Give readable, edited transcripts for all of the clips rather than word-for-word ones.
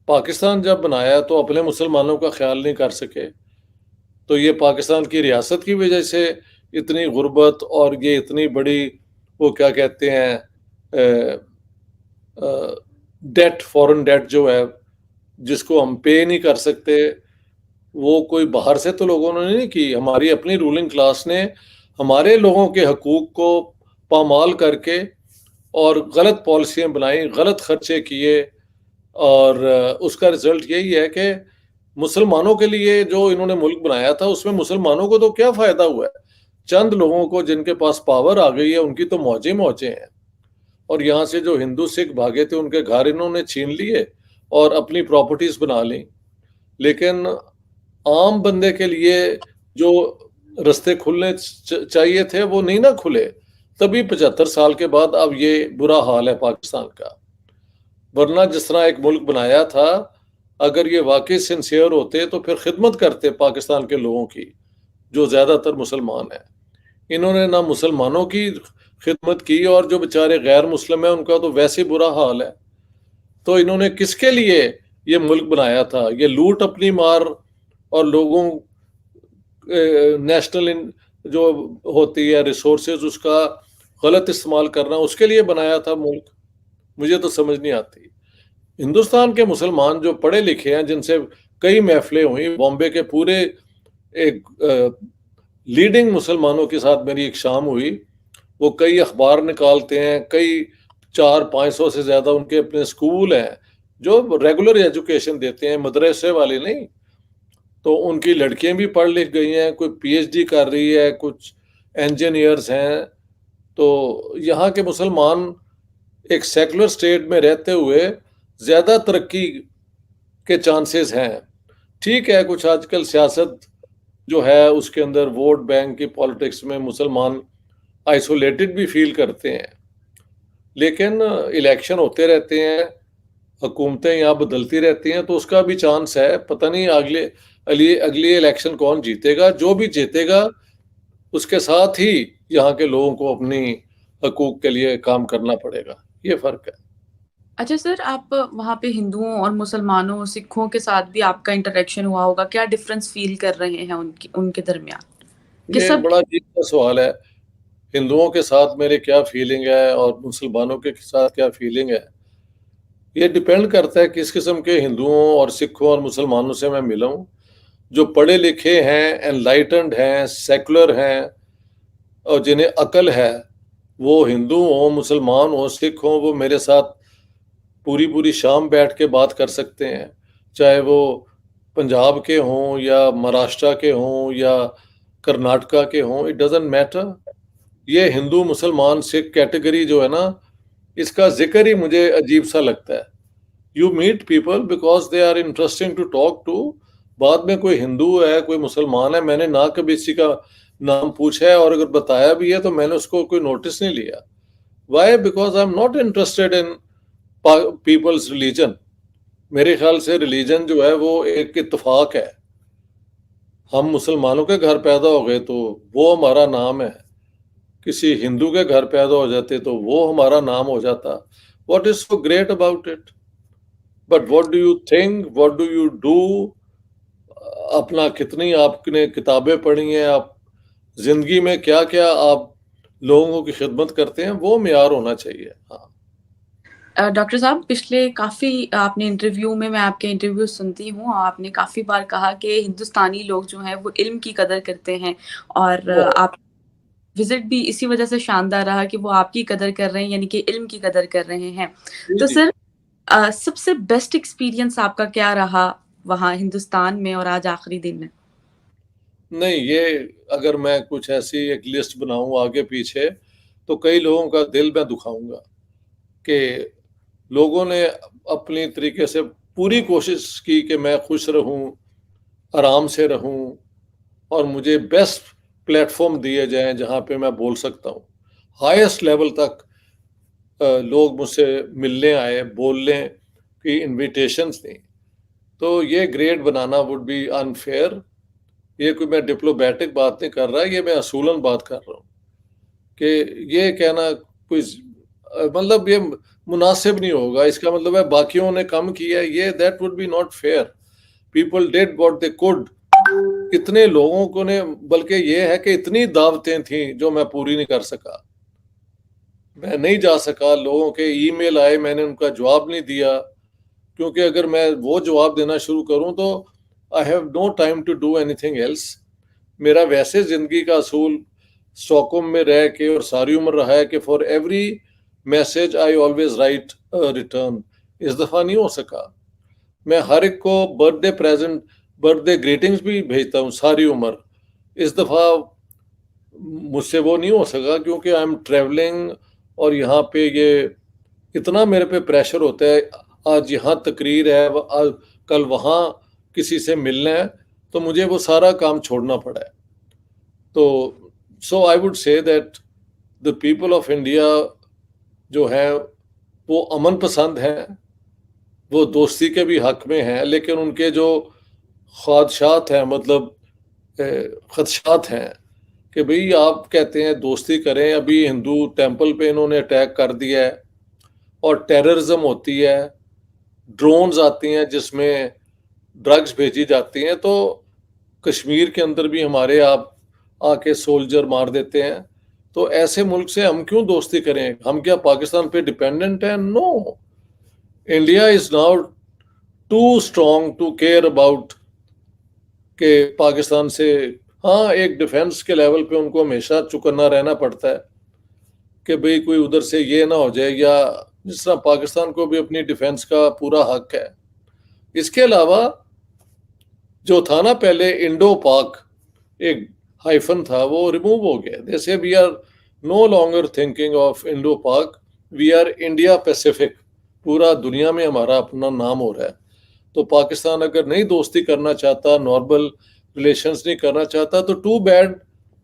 پاکستان جب بنایا تو اپنے مسلمانوں کا خیال نہیں کر سکے، تو یہ پاکستان کی ریاست کی وجہ سے اتنی غربت اور یہ اتنی بڑی وہ کیا کہتے ہیں ڈیٹ، فورن ڈیٹ جو ہے جس کو ہم پے نہیں کر سکتے، وہ کوئی باہر سے تو لوگوں نے نہیں کی، ہماری اپنی رولنگ کلاس نے ہمارے لوگوں کے حقوق کو پامال کر کے اور غلط پالیسیاں بنائیں، غلط خرچے کیے، اور اس کا رزلٹ یہی ہے کہ مسلمانوں کے لیے جو انہوں نے ملک بنایا تھا اس میں مسلمانوں کو تو کیا فائدہ ہوا ہے؟ چند لوگوں کو جن کے پاس پاور آ گئی ہے ان کی تو موجیں موجیں ہیں، اور یہاں سے جو ہندو سکھ بھاگے تھے ان کے گھر انہوں نے چھین لیے اور اپنی پراپرٹیز بنا لیں، لیکن عام بندے کے لیے جو رستے کھلنے چاہیے تھے وہ نہیں نہ کھلے، تبھی 75 سال کے بعد اب یہ برا حال ہے پاکستان کا۔ ورنہ جس طرح ایک ملک بنایا تھا، اگر یہ واقعی سنسیئر ہوتے تو پھر خدمت کرتے پاکستان کے لوگوں کی جو زیادہ تر مسلمان ہیں۔ انہوں نے نہ مسلمانوں کی خدمت کی، اور جو بیچارے غیر مسلم ہیں ان کا تو ویسے برا حال ہے۔ تو انہوں نے کس کے لیے یہ ملک بنایا تھا؟ یہ لوٹ اپنی مار اور لوگوں نیشنل جو ہوتی ہے ریسورسز اس کا غلط استعمال کرنا، اس کے لیے بنایا تھا ملک؟ مجھے تو سمجھ نہیں آتی۔ ہندوستان کے مسلمان جو پڑھے لکھے ہیں، جن سے کئی محفلیں ہوئیں، بامبے کے پورے ایک لیڈنگ مسلمانوں کے ساتھ میری ایک شام ہوئی، وہ کئی اخبار نکالتے ہیں، کئی 400-500 سے زیادہ ان کے اپنے اسکول ہیں جو ریگولر ایجوکیشن دیتے ہیں، مدرسے والے نہیں، تو ان کی لڑکیاں بھی پڑھ لکھ گئی ہیں، کوئی پی ایچ ڈی کر رہی ہے، کچھ انجینئرز ہیں۔ تو یہاں کے مسلمان ایک سیکولر سٹیٹ میں رہتے ہوئے زیادہ ترقی کے چانسز ہیں۔ ٹھیک ہے، کچھ آج کل سیاست جو ہے اس کے اندر ووٹ بینک کی پالیٹکس میں مسلمان آئسولیٹڈ بھی فیل کرتے ہیں، لیکن الیکشن ہوتے رہتے ہیں، حکومتیں یہاں بدلتی رہتی ہیں، تو اس کا بھی چانس ہے، پتہ نہیں اگلی الیکشن کون جیتے گا۔ جو بھی جیتے گا اس کے ساتھ ہی یہاں کے لوگوں کو اپنی حقوق کے لیے کام کرنا پڑے گا، یہ فرق ہے۔ اچھا سر، آپ وہاں پہ ہندوؤں اور مسلمانوں سکھوں کے ساتھ بھی آپ کا انٹریکشن ہوا ہوگا، کیا ڈفرینس فیل کر رہے ہیں ان کے درمیان؟ کہ یہ سب بڑا عجیب کا سوال ہے، ہندوؤں کے ساتھ میرے کیا فیلنگ ہے اور مسلمانوں کے ساتھ کیا فیلنگ ہے، یہ ڈپینڈ کرتا ہے کس قسم کے ہندوؤں اور سکھوں اور مسلمانوں سے میں ملا ہوں۔ جو پڑھے لکھے ہیں، انلائٹنڈ ہیں، سیکولر ہیں، اور جنہیں عقل ہے، وہ ہندو ہوں، مسلمان ہوں، سکھ ہوں، وہ میرے ساتھ پوری شام بیٹھ کے بات کر سکتے ہیں، چاہے وہ پنجاب کے ہوں یا مہاراشٹرا کے ہوں یا کرناٹکا کے ہوں، اٹ ڈزنٹ میٹر۔ یہ ہندو مسلمان سکھ کیٹیگری جو ہے نا، اس کا ذکر ہی مجھے عجیب سا لگتا ہے۔ You meet people because they are interesting to talk to. بعد میں کوئی ہندو ہے، کوئی مسلمان ہے، میں نے نہ کبھی کسی کا نام پوچھا ہے، اور اگر بتایا بھی ہے تو میں نے اس کو کوئی نوٹس نہیں لیا۔ Why? Because I am not interested in people's religion. میرے خیال سے ریلیجن جو ہے وہ ایک اتفاق ہے۔ ہم مسلمانوں کے گھر پیدا ہو گئے تو وہ ہمارا نام ہے، کسی ہندو کے گھر پیدا ہو جاتے تو وہ ہمارا نام ہو جاتا۔ What is so great about it? But what do you think, what do you do, اپنا کتنی آپ نے کتابیں پڑھی ہیں، آپ زندگی میں کیا کیا آپ لوگوں کی خدمت کرتے ہیں، وہ معیار ہونا چاہیے۔ ہاں ڈاکٹر صاحب، پچھلے کافی آپ نے انٹرویو میں آپ کے انٹرویو سنتی ہوں، آپ نے کافی بار کہا کہ ہندوستانی لوگ جو ہیں وہ علم کی قدر کرتے ہیں، اور بہت آپ وزٹ بھی اسی وجہ سے شاندار رہا کہ وہ آپ کی قدر کر رہے ہیں، یعنی کہ علم کی قدر کر رہے ہیں۔ جی تو جی۔ سر، سب سے بیسٹ ایکسپیرینس آپ کا کیا رہا وہاں ہندوستان میں اور آج آخری دن میں؟ نہیں، یہ اگر میں کچھ ایسی ایک لسٹ بناؤں آگے پیچھے تو کئی لوگوں کا دل میں دکھاؤں گا کہ لوگوں نے اپنی طریقے سے پوری کوشش کی کہ میں خوش رہوں، آرام سے رہوں، اور مجھے بیسٹ پلیٹ فارم دیے جائیں جہاں پہ میں بول سکتا ہوں، ہائیسٹ لیول تک لوگ مجھ سے ملنے آئے، بولنے کی انویٹیشنز دیں۔ تو یہ گریڈ بنانا وڈ بی انفیئر۔ یہ کوئی میں ڈپلومیٹک بات نہیں کر رہا، یہ میں اصولاً بات کر رہا ہوں کہ یہ کہنا کوئی مطلب یہ مناسب نہیں ہوگا. اس کا مطلب ہے باقیوں نے کم کیا ہے, یہ that would be not fair. People did what they could. اتنے لوگوں کو نے, بلکہ یہ ہے کہ اتنی دعوتیں تھیں جو میں پوری نہیں کر سکا, میں نہیں جا سکا. لوگوں کے ای میل آئے, میں نے ان کا جواب نہیں دیا, کیونکہ اگر میں وہ جواب دینا شروع کروں تو I have no time to do anything else. میرا ویسے زندگی کا اصول اسٹاکہولم میں رہ کے اور ساری عمر رہا ہے کہ for every message I always write return. اس دفعہ نہیں ہو سکا. میں ہر ایک کو birthday present, birthday greetings بھی بھیجتا ہوں ساری عمر. اس دفعہ مجھ سے وہ نہیں ہو سکا کیونکہ آئی ایم ٹریولنگ, اور یہاں پہ یہ اتنا میرے پہ پریشر ہوتا ہے. آج یہاں تقریر ہے, کل وہاں کسی سے ملنا ہے, تو مجھے وہ سارا کام چھوڑنا پڑا ہے. تو so I would say that the people of India جو ہیں وہ امن پسند ہیں, وہ دوستی کے بھی حق میں ہیں, لیکن ان کے جو خواہشات ہیں, مطلب خدشات ہیں کہ بھئی آپ کہتے ہیں دوستی کریں, ابھی ہندو ٹیمپل پہ انہوں نے اٹیک کر دیا ہے, اور ٹیررزم ہوتی ہے, ڈرونز آتی ہیں جس میں ڈرگز بھیجی جاتی ہیں, تو کشمیر کے اندر بھی ہمارے آپ آ کے سولجر مار دیتے ہیں. تو ایسے ملک سے ہم کیوں دوستی کریں؟ ہم کیا پاکستان پہ ڈیپینڈنٹ ہیں؟ No. India is now too strong to care about کہ پاکستان سے, ہاں ایک ڈیفینس کے لیول پہ ان کو ہمیشہ چکنا رہنا پڑتا ہے کہ بھئی کوئی ادھر سے یہ نہ ہو جائے, یا جس طرح پاکستان کو بھی اپنی ڈیفینس کا پورا حق ہے. اس کے علاوہ جو تھا نا پہلے انڈو پاک, ایک ہائفن تھا, وہ ریموو ہو گیا. جیسے we are no longer thinking of Indo Pak, we are India Pacific. پورا دنیا میں ہمارا اپنا نام ہو رہا ہے. تو پاکستان اگر نہیں دوستی کرنا چاہتا, نارمل ریلیشنز نہیں کرنا چاہتا, تو too bad,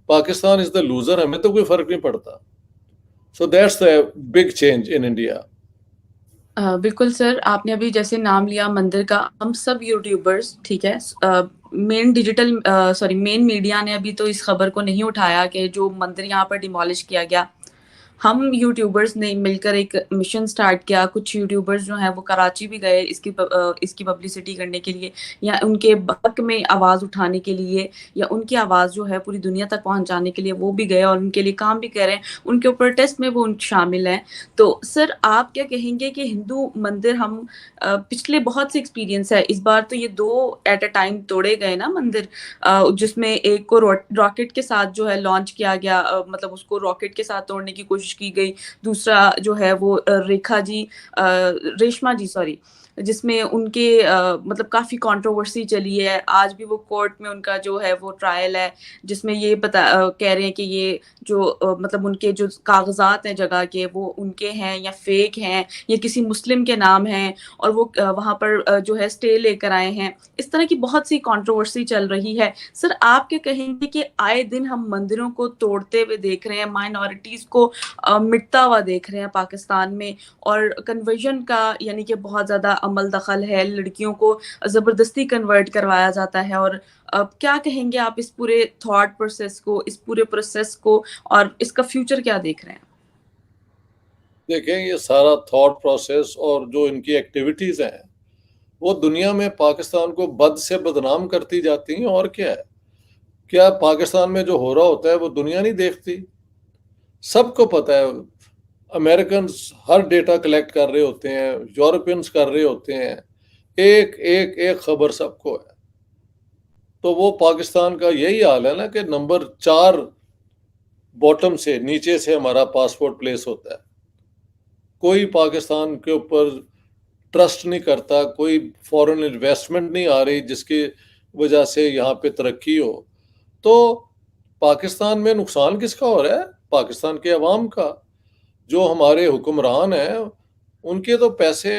Pakistan is the loser, ہمیں تو کوئی فرق نہیں پڑتا. So that's the big change in India. بالکل سر, آپ نے ابھی جیسے نام لیا مندر کا, ہم سب یوٹیوبرز, ٹھیک ہے, مین میڈیا نے ابھی تو اس خبر کو نہیں اٹھایا کہ جو مندر یہاں پر ڈیمالش کیا گیا. ہم یوٹیوبرز نے مل کر ایک مشن سٹارٹ کیا. کچھ یوٹیوبرز جو ہیں وہ کراچی بھی گئے اس کی پبلسٹی کرنے کے لیے, یا ان کے حق میں آواز اٹھانے کے لیے, یا ان کی آواز جو ہے پوری دنیا تک پہنچانے کے لیے وہ بھی گئے, اور ان کے لیے کام بھی کر رہے ہیں. ان کے اوپر ٹیسٹ میں وہ شامل ہیں. تو سر آپ کیا کہیں گے کہ ہندو مندر, ہم پچھلے بہت سے ایکسپیرینس ہے, اس بار تو یہ 2 ایٹ اے ٹائم توڑے گئے نا مندر, جس میں ایک کو راکٹ کے ساتھ جو ہے لانچ کیا گیا, مطلب اس کو راکٹ کے ساتھ توڑنے کی کوشش کی گئی. دوسرا جو ہے وہ ریشما جی سوری, جس میں ان کے مطلب کافی کنٹروورسی چلی ہے. آج بھی وہ کورٹ میں ان کا جو ہے وہ ٹرائل ہے, جس میں یہ کہہ رہے ہیں کہ یہ جو مطلب ان کے جو کاغذات ہیں جگہ کے, وہ ان کے ہیں یا فیک ہیں, یا کسی مسلم کے نام ہیں, اور وہ وہاں پر جو ہے اسٹے لے کر آئے ہیں. اس طرح کی بہت سی کنٹروورسی چل رہی ہے. سر آپ کیا کہیں گے کہ آئے دن ہم مندروں کو توڑتے ہوئے دیکھ رہے ہیں, مائنورٹیز کو مٹتا ہوا دیکھ رہے ہیں پاکستان میں, اور کنورژن کا یعنی کہ بہت زیادہ عمل دخل ہے, لڑکیوں کو زبردستی کنورٹ کروایا جاتا ہے. اور کیا کہیں گے آپ اس پورے تھاٹ پروسیس کو, اس پورے پروسیس کو, اور اس کا فیوچر کیا دیکھ رہے ہیں؟ دیکھیں, یہ سارا تھاٹ پروسیس اور جو ان کی ایکٹیویٹیز ہیں وہ دنیا میں پاکستان کو بد سے بدنام کرتی جاتی ہیں. اور کیا ہے, کیا پاکستان میں جو ہو رہا ہوتا ہے وہ دنیا نہیں دیکھتی؟ سب کو پتہ ہے. امریکنز ہر ڈیٹا کلیکٹ کر رہے ہوتے ہیں, یورپینز کر رہے ہوتے ہیں, ایک خبر سب کو ہے. تو وہ پاکستان کا یہی حال ہے نا کہ نمبر 4 باٹم سے, نیچے سے ہمارا پاسپورٹ پلیس ہوتا ہے. کوئی پاکستان کے اوپر ٹرسٹ نہیں کرتا, کوئی فورن انویسٹمنٹ نہیں آ رہی جس کی وجہ سے یہاں پہ ترقی ہو. تو پاکستان میں نقصان کس کا ہو رہا ہے؟ پاکستان کے عوام کا. جو ہمارے حکمران ہیں ان کے تو پیسے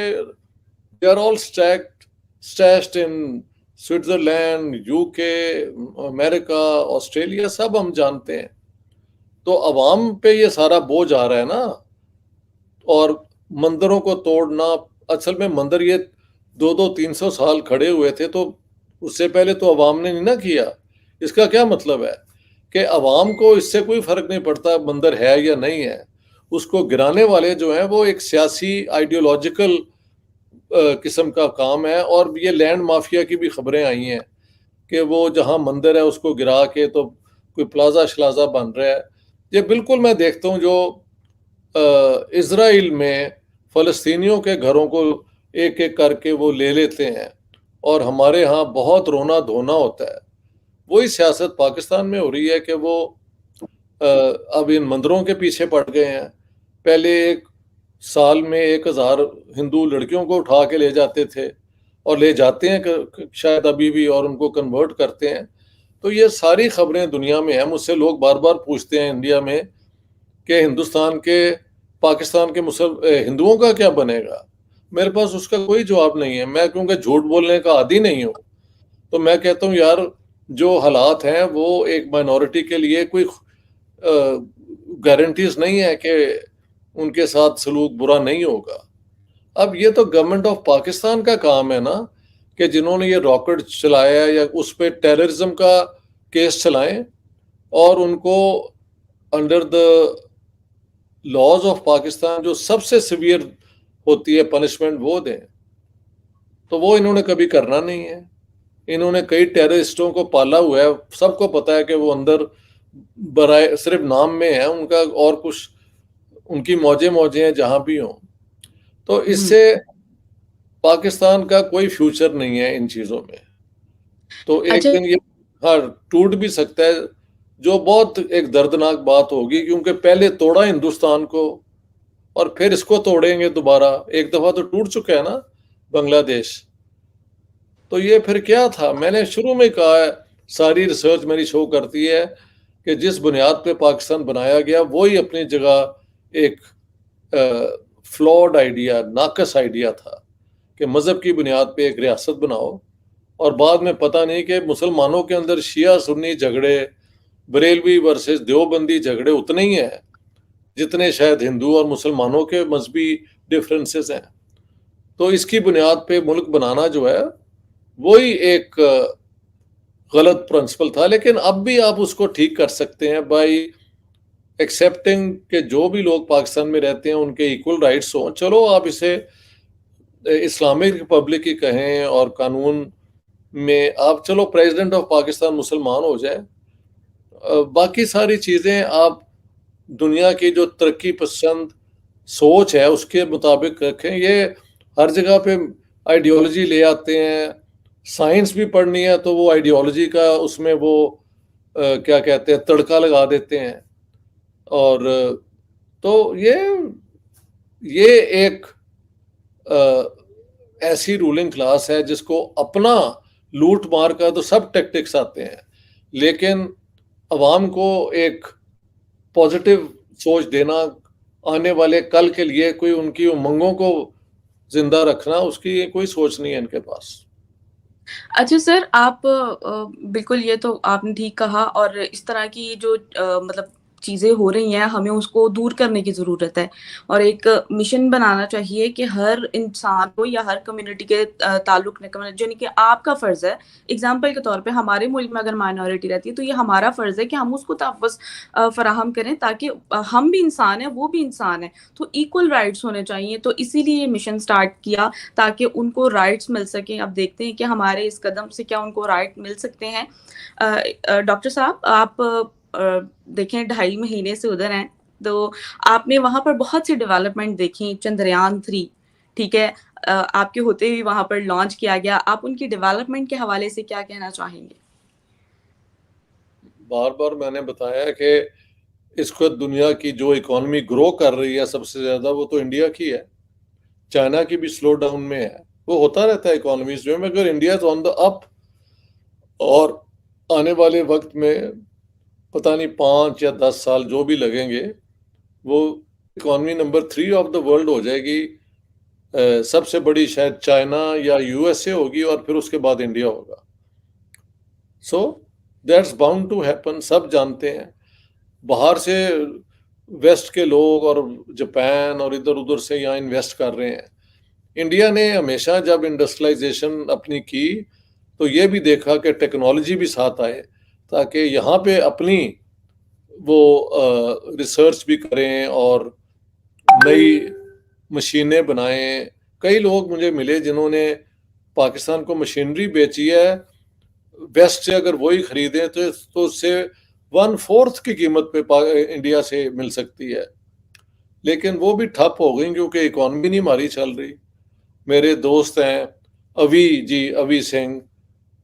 they are all stashed in Switzerland, UK, امریکہ, آسٹریلیا, سب ہم جانتے ہیں. تو عوام پہ یہ سارا بوجھ آ رہا ہے نا. اور مندروں کو توڑنا, اصل میں مندر یہ 200-300 سال کھڑے ہوئے تھے, تو اس سے پہلے تو عوام نے نہیں نہ کیا. اس کا کیا مطلب ہے کہ عوام کو اس سے کوئی فرق نہیں پڑتا مندر ہے یا نہیں ہے, اس کو گرانے والے جو ہیں وہ ایک سیاسی آئیڈیولوجیکل قسم کا کام ہے. اور یہ لینڈ مافیا کی بھی خبریں آئی ہیں کہ وہ جہاں مندر ہے اس کو گرا کے تو کوئی پلازا شلازا بن رہا ہے. یہ بالکل میں دیکھتا ہوں جو اسرائیل میں فلسطینیوں کے گھروں کو ایک ایک کر کے وہ لے لیتے ہیں اور ہمارے ہاں بہت رونا دھونا ہوتا ہے. وہی سیاست پاکستان میں ہو رہی ہے کہ وہ اب ان مندروں کے پیچھے پڑ گئے ہیں. پہلے ایک سال میں 1000 ہندو لڑکیوں کو اٹھا کے لے جاتے تھے اور لے جاتے ہیں شاید ابھی بھی, اور ان کو کنورٹ کرتے ہیں. تو یہ ساری خبریں دنیا میں ہیں. مجھ سے لوگ بار بار پوچھتے ہیں انڈیا میں کہ ہندوستان کے پاکستان کے ہندوؤں کا کیا بنے گا. میرے پاس اس کا کوئی جواب نہیں ہے. میں کیونکہ جھوٹ بولنے کا عادی نہیں ہوں تو میں کہتا ہوں یار جو حالات ہیں وہ ایک مائنورٹی کے لیے کوئی گارنٹیز نہیں ہے کہ ان کے ساتھ سلوک برا نہیں ہوگا. اب یہ تو گورنمنٹ آف پاکستان کا کام ہے نا کہ جنہوں نے یہ راکٹ چلایا یا اس پہ ٹیررزم کا کیس چلائیں اور ان کو under the laws of Pakistan جو سب سے سیویئر ہوتی ہے پنشمنٹ وہ دیں. تو وہ انہوں نے کبھی کرنا نہیں ہے. انہوں نے کئی ٹیررسٹوں کو پالا ہوا ہے. سب کو پتا ہے کہ وہ اندر برائے صرف نام میں ہے ان کا, اور کچھ ان کی موجیں ہیں جہاں بھی ہوں. تو اس سے پاکستان کا کوئی فیوچر نہیں ہے ان چیزوں میں. تو ایک دن یہ ٹوٹ بھی سکتا ہے جو بہت ایک دردناک بات ہوگی, کیونکہ پہلے توڑا ہندوستان کو اور پھر اس کو توڑیں گے دوبارہ. ایک دفعہ تو ٹوٹ چکا ہے نا بنگلہ دیش. تو یہ پھر کیا تھا. میں نے شروع میں کہا ہے, ساری ریسرچ میری شو کرتی ہے کہ جس بنیاد پہ پاکستان بنایا گیا وہی اپنی جگہ ایک فلاڈ آئیڈیا, ناقص آئیڈیا تھا کہ مذہب کی بنیاد پہ ایک ریاست بناؤ, اور بعد میں پتہ نہیں کہ مسلمانوں کے اندر شیعہ سنی جھگڑے, بریلوی ورسز دیوبندی جھگڑے اتنے ہی ہیں جتنے شاید ہندو اور مسلمانوں کے مذہبی ڈفرینسز ہیں. تو اس کی بنیاد پہ ملک بنانا جو ہے وہی ایک غلط پرنسپل تھا. لیکن اب بھی آپ اس کو ٹھیک کر سکتے ہیں بائی ایکسیپٹنگ کہ جو بھی لوگ پاکستان میں رہتے ہیں ان کے ایکول رائٹس ہوں. چلو آپ اسے اسلامک ریپبلک ہی کہیں اور قانون میں آپ چلو پریزیڈنٹ آف پاکستان مسلمان ہو جائے, باقی ساری چیزیں آپ دنیا کی جو ترقی پسند سوچ ہے اس کے مطابق رکھیں. یہ ہر جگہ پہ آئیڈیالوجی لے آتے ہیں. سائنس بھی پڑھنی ہے تو وہ آئیڈیالوجی کا اس میں وہ کیا کہتے ہیں تڑکا لگا دیتے ہیں. اور تو یہ ایک ایسی رولنگ کلاس ہے جس کو اپنا لوٹ مار کا تو سب ٹیکٹکس آتے ہیں, لیکن عوام کو ایک پازیٹیو سوچ دینا, آنے والے کل کے لیے کوئی ان کی امنگوں کو زندہ رکھنا, اس کی کوئی سوچ نہیں ہے ان کے پاس. اچھا سر, آپ بالکل یہ تو آپ نے ٹھیک کہا, اور اس طرح کی جو مطلب چیزیں ہو رہی ہیں ہمیں اس کو دور کرنے کی ضرورت ہے, اور ایک مشن بنانا چاہیے کہ ہر انسان کو یا ہر کمیونٹی کے تعلق یعنی کہ آپ کا فرض ہے. اگزامپل کے طور پہ ہمارے ملک میں اگر مائنورٹی رہتی ہے تو یہ ہمارا فرض ہے کہ ہم اس کو تحفظ فراہم کریں تاکہ ہم بھی انسان ہیں وہ بھی انسان ہیں, تو ایکول رائٹس ہونے چاہیے. تو اسی لیے یہ مشن سٹارٹ کیا تاکہ ان کو رائٹس مل سکیں. اب دیکھتے ہیں کہ ہمارے اس قدم سے کیا ان کو رائٹ مل سکتے ہیں. ڈاکٹر صاحب آپ دیکھیں 2.5 مہینے سے ادھر ہیں تو آپ نے وہاں پر بہت سی ڈیولپمنٹ دیکھی. چندریان 3 ٹھیک ہے, آپ کے ہوتے ہوئے وہاں پر لانچ کیا گیا. آپ ان کی ڈیولپمنٹ کے حوالے سے کیا کہنا چاہیں گے؟ بار بار میں نے بتایا کہ اس کو دنیا کی جو اکانومی گرو کر رہی ہے سب سے زیادہ وہ تو انڈیا کی ہے. چائنا کی بھی سلو ڈاؤن میں ہے, وہ ہوتا رہتا ہے اکانومیز جو, مگر انڈیا از آن دا اپ. اور آنے والے وقت میں پتہ نہیں 5 یا 10 سال جو بھی لگیں گے وہ economy number 3 of the world ہو جائے گی. سب سے بڑی شاید چائنا یا یو ایس اے ہوگی اور پھر اس کے بعد انڈیا ہوگا. So that's bound to happen. سب جانتے ہیں باہر سے ویسٹ کے لوگ اور جاپان اور ادھر ادھر سے یہاں انویسٹ کر رہے ہیں. انڈیا نے ہمیشہ جب انڈسٹریلائزیشن اپنی کی تو یہ بھی دیکھا کہ ٹیکنالوجی بھی ساتھ آئے تاکہ یہاں پہ اپنی وہ ریسرچ بھی کریں اور نئی مشینیں بنائیں. کئی لوگ مجھے ملے جنہوں نے پاکستان کو مشینری بیچی ہے ویسٹ سے، اگر وہی خریدیں تو اس سے 1/4 کی قیمت پہ انڈیا سے مل سکتی ہے، لیکن وہ بھی ٹھپ ہو گئی کیونکہ اکانومی نہیں ہماری چل رہی. میرے دوست ہیں اوی سنگھ،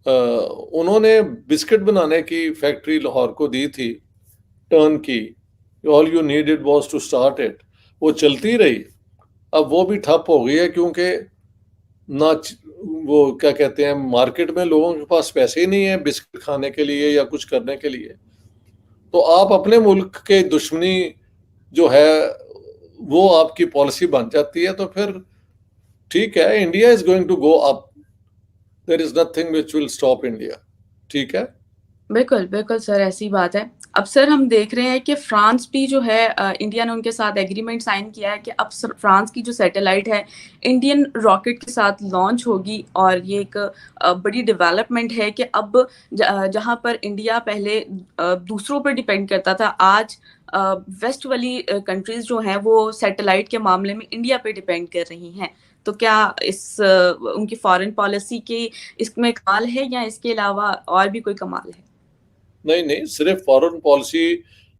انہوں نے بسکٹ بنانے کی فیکٹری لاہور کو دی تھی ٹرن کی. All you needed was to start it. وہ چلتی رہی، اب وہ بھی ٹھپ ہو گئی ہے کیونکہ نہ وہ کیا کہتے ہیں مارکیٹ میں لوگوں کے پاس پیسے ہی نہیں ہیں بسکٹ کھانے کے لیے یا کچھ کرنے کے لیے. تو آپ اپنے ملک کے دشمنی جو ہے وہ آپ کی پالیسی بن جاتی ہے، تو پھر ٹھیک ہے، India is going to go up, there is nothing which will stop India. ٹھیک ہے. بالکل بالکل سر، ایسی بات ہے. اب سر ہم دیکھ رہے ہیں کہ فرانس بھی جو ہے انڈیا نے ان کے ساتھ ایگریمنٹ سائن کیا ہے کہ اب فرانس کی جو سیٹلائٹ ہے انڈین راکٹ کے ساتھ لانچ ہوگی، اور یہ ایک بڑی ڈیولپمنٹ ہے کہ اب جہاں پر انڈیا پہلے دوسروں پر ڈیپینڈ کرتا تھا، آج ویسٹ والی کنٹریز جو ہیں وہ سیٹلائٹ کے معاملے میں انڈیا پہ ڈیپینڈ کر رہی ہیں. تو کیا اس ان کی فارن پالیسی کی اس میں کمال ہے یا اس کے علاوہ اور بھی کوئی کمال ہے؟ نہیں، صرف فارن پالیسی